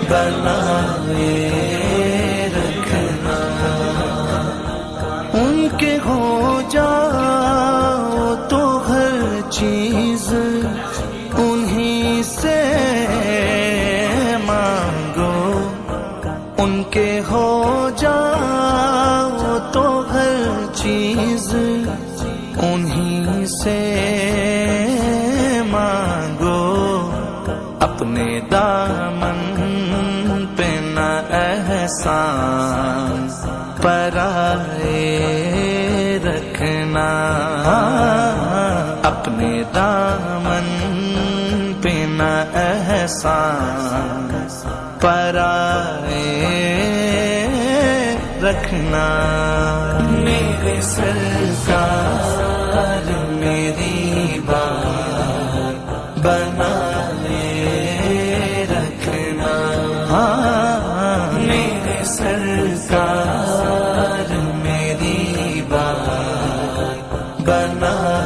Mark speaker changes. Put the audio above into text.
Speaker 1: بنائے رکھنا، ان کے ہو جاؤ تو ہر چیز انہی سے مانگو، ان کے ہو جاؤ تو ہر چیز انہی سے مانگو، اپنے دامن پہ نہ احسان پرائے رکھنا، اپنے دامن پہ نہ احسان پرائے رکھنا، میرے سرکار میری بات بنائے رکھنا، میرے سرکار میری بات بنائے